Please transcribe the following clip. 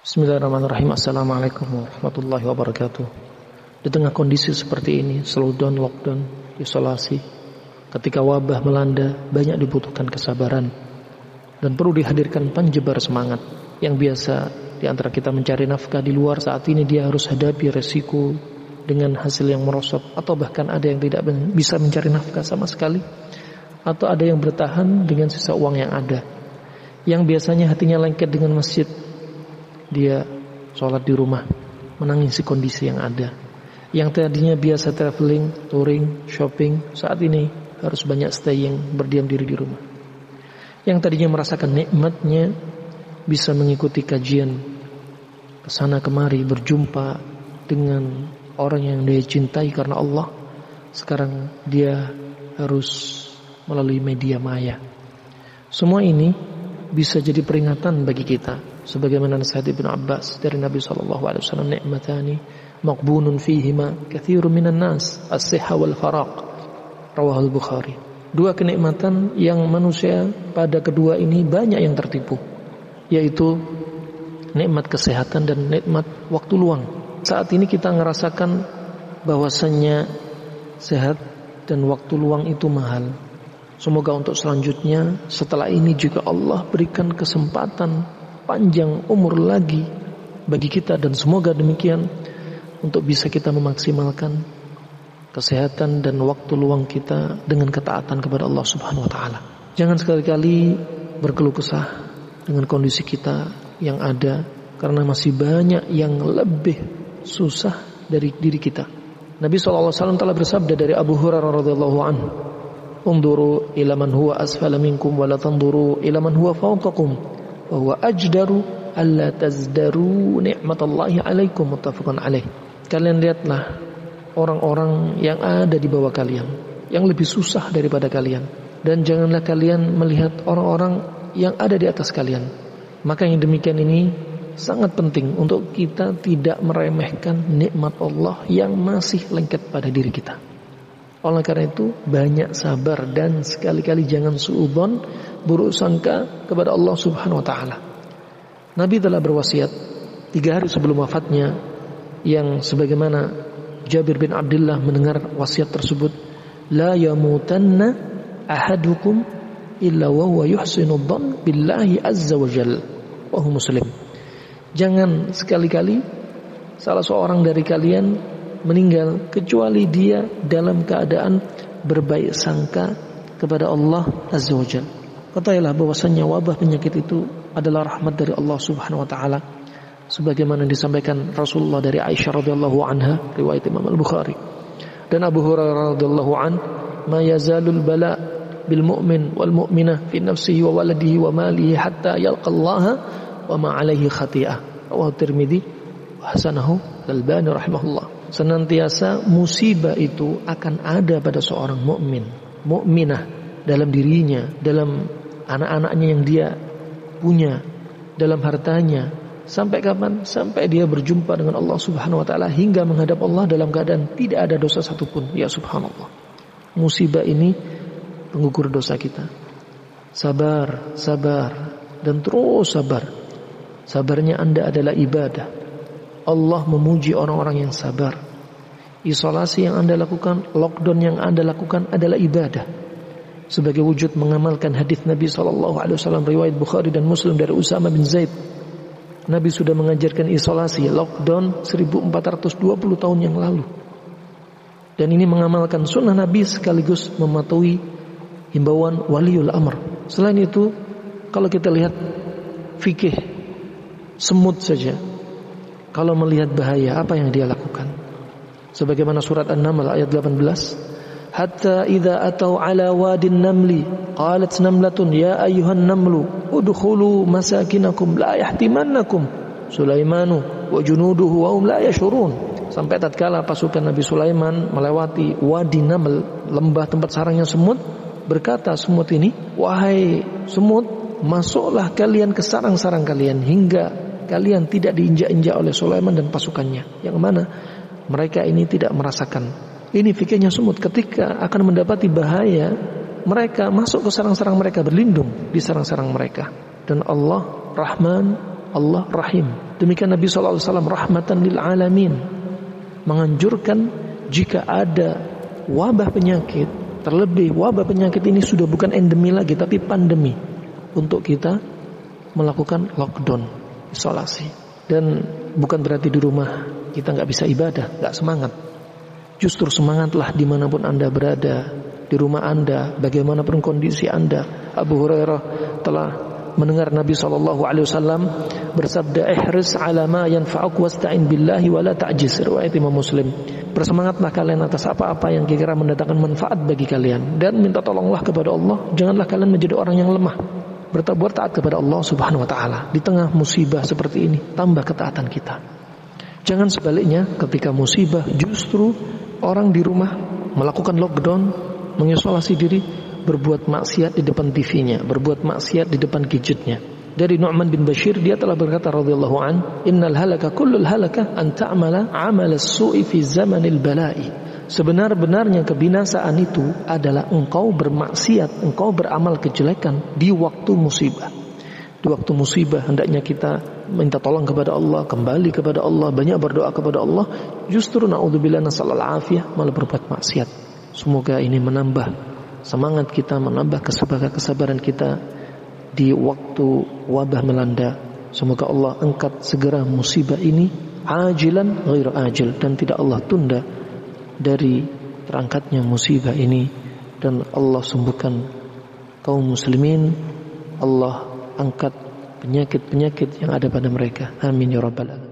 Bismillahirrahmanirrahim. Assalamualaikum warahmatullahi wabarakatuh. Di tengah kondisi seperti ini, slowdown, lockdown, isolasi, ketika wabah melanda, banyak dibutuhkan kesabaran dan perlu dihadirkan penjebar semangat. Yang biasa di antara kita mencari nafkah di luar, saat ini dia harus hadapi resiko dengan hasil yang merosot, atau bahkan ada yang tidak bisa mencari nafkah sama sekali, atau ada yang bertahan dengan sisa uang yang ada. Yang biasanya hatinya lengket dengan masjid, dia sholat di rumah, menangisi kondisi yang ada. Yang tadinya biasa traveling, touring, shopping, saat ini harus banyak staying, berdiam diri di rumah. Yang tadinya merasakan nikmatnya bisa mengikuti kajian, kesana kemari, berjumpa dengan orang yang dia cintai karena Allah, sekarang dia harus melalui media maya. Semua ini bisa jadi peringatan bagi kita. Sebagaimana nasihat Ibnu Abbas dari Nabi SAW, ni'matani maqbunun fihima katsirun minan nas, as-sihha wal faraq, rawahul Bukhari. Dua kenikmatan yang manusia pada kedua ini banyak yang tertipu, yaitu nikmat kesehatan dan nikmat waktu luang. Saat ini kita ngerasakan bahwasannya sehat dan waktu luang itu mahal. Semoga untuk selanjutnya setelah ini juga Allah berikan kesempatan panjang umur lagi bagi kita, dan semoga demikian untuk bisa kita memaksimalkan kesehatan dan waktu luang kita dengan ketaatan kepada Allah Subhanahu wa taala. Jangan sekali-kali berkeluh kesah dengan kondisi kita yang ada, karena masih banyak yang lebih susah dari diri kita. Nabi SAW telah bersabda dari Abu Hurairah radhiyallahu anhu, "Unduru ila man huwa asfala minkum wa la tanduru ila man huwa fawqakum. Wa ajdaru alla tazdaru ni'matallahi 'alaikum." Muttafaqun alaih. Kalian lihatlah orang-orang yang ada di bawah kalian, yang lebih susah daripada kalian, dan janganlah kalian melihat orang-orang yang ada di atas kalian. Maka yang demikian ini sangat penting untuk kita tidak meremehkan nikmat Allah yang masih lengket pada diri kita. Oleh karena itu, banyak sabar dan sekali-kali jangan suudzon, buruk sangka kepada Allah Subhanahu wa taala. Nabi telah berwasiat 3 hari sebelum wafatnya, yang sebagaimana Jabir bin Abdullah mendengar wasiat tersebut, la yamutanna ahadukum illa wa huwa yuhsinu dhann billahi azza wa jalla. Wahyu Muslim. Jangan sekali-kali salah seorang dari kalian meninggal kecuali dia dalam keadaan berbaik sangka kepada Allah azza wa jalla. Ketahuilah bahwasanya wabah penyakit itu adalah rahmat dari Allah Subhanahu wa taala, sebagaimana disampaikan Rasulullah dari Aisyah radhiyallahu anha, riwayat Imam Al-Bukhari, dan Abu Hurairah radhiyallahu an, ma yazalul bala bil mu'min wal mu'minah fi nafsihi wa waladihi wa malihi hatta yalqa Allah wa ma alaihi khati'ah. Rawahu Tirmidzi wa hasanahu Al-Albani rahimahullah. Senantiasa musibah itu akan ada pada seorang mukmin, mukminah, dalam dirinya, dalam anak-anaknya yang dia punya, dalam hartanya. Sampai kapan? Sampai dia berjumpa dengan Allah Subhanahu wa taala, hingga menghadap Allah dalam keadaan tidak ada dosa satupun. Ya subhanallah. Musibah ini penggugur dosa kita. Sabar, sabar, dan terus sabar. Sabarnya Anda adalah ibadah. Allah memuji orang-orang yang sabar. Isolasi yang Anda lakukan, lockdown yang Anda lakukan adalah ibadah. Sebagai wujud mengamalkan hadis Nabi SAW riwayat Bukhari dan Muslim dari Usama bin Zaid. Nabi sudah mengajarkan isolasi, lockdown 1420 tahun yang lalu. Dan ini mengamalkan sunnah Nabi sekaligus mematuhi himbauan waliul amr. Selain itu, kalau kita lihat fikih, semut saja kalau melihat bahaya, apa yang dia lakukan? Sebagaimana surat An-Naml ayat 18, hatta idza atau ala wadin namli qalat namlatun ya ayyuhan namlu udkhulu masakinakum la yahtimannakum Sulaimanu wa junuduhu wa hum la yashurun. Sampai tatkala pasukan Nabi Sulaiman melewati wadi Naml, lembah tempat sarangnya semut, berkata semut ini, wahai semut, masuklah kalian ke sarang-sarang kalian hingga kalian tidak diinjak-injak oleh Sulaiman dan pasukannya, yang mana mereka ini tidak merasakan. Ini fikirnya semut, ketika akan mendapati bahaya, mereka masuk ke sarang-sarang mereka, berlindung di sarang-sarang mereka. Dan Allah Rahman, Allah Rahim. Demikian Nabi SAW rahmatan lil alamin menganjurkan jika ada wabah penyakit, terlebih wabah penyakit ini sudah bukan endemi lagi tapi pandemi, untuk kita melakukan lockdown, isolasi. Dan bukan berarti di rumah kita nggak bisa ibadah, nggak semangat. Justru semangatlah dimanapun Anda berada, di rumah Anda, bagaimanapun kondisi Anda. Abu Hurairah telah mendengar Nabi SAW bersabda, ihris ala ma yanfa'uk wasta'in billahi wa la ta'jiz. Riwayat Imam Muslim. Bersemangatlah kalian atas apa-apa yang kira-kira mendatangkan manfaat bagi kalian, dan minta tolonglah kepada Allah. Janganlah kalian menjadi orang yang lemah. Berbuat taat kepada Allah Subhanahu wa taala. Di tengah musibah seperti ini, tambah ketaatan kita. Jangan sebaliknya, ketika musibah justru orang di rumah melakukan lockdown, mengisolasi diri, berbuat maksiat di depan TV-nya, berbuat maksiat di depan gadgetnya. Dari Nu'man bin Bashir, dia telah berkata radhiyallahu an, innal halaka kullul halaka an ta'mala 'amal as-su'i fi zamanil bala'i. Sebenar-benarnya kebinasaan itu adalah engkau bermaksiat, engkau beramal kejelekan di waktu musibah. Di waktu musibah hendaknya kita minta tolong kepada Allah, kembali kepada Allah, banyak berdoa kepada Allah. Justru na'udzubillah nasallallahu alafiyah malah berbuat maksiat. Semoga ini menambah semangat kita, menambah kesabaran kita di waktu wabah melanda. Semoga Allah angkat segera musibah ini, ajilan ghairu ajil, dan tidak Allah tunda dari terangkatnya musibah ini, dan Allah sembuhkan kaum muslimin. Allah angkat penyakit-penyakit yang ada pada mereka. Amin ya rabbal alamin.